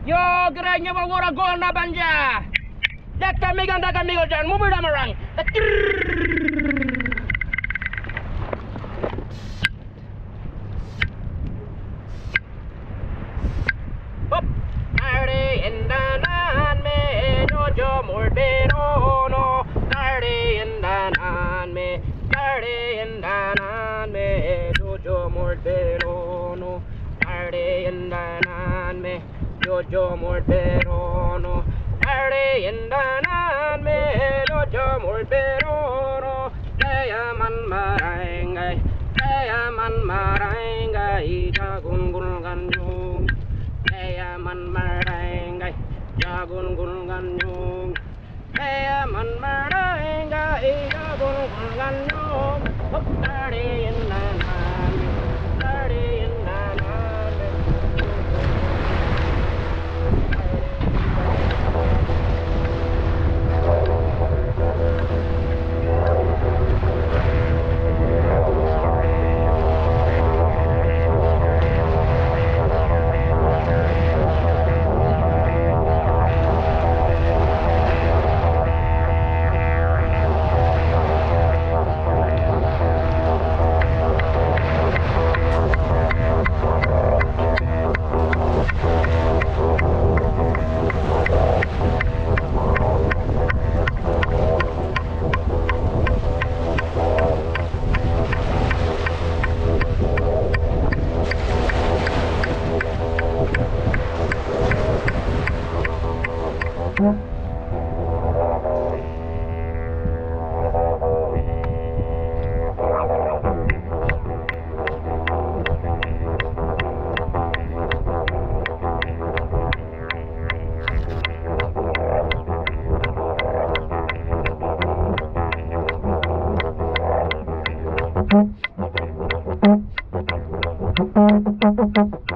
Yo, gerainya wawara gona banja. Dak kami jangan mobil damarang. Hop, tarde indanan me dojo morberono. Tarde indanan me dojo morberono. Tarde indanan me dojo morberono. Tarde indanan me dojo morberono. Dayaman marangay jagun gulganyong. Dayaman marangay jagun gulganyong. Dayaman marangay jagun gulganyong. Tarde indanan me Thank you.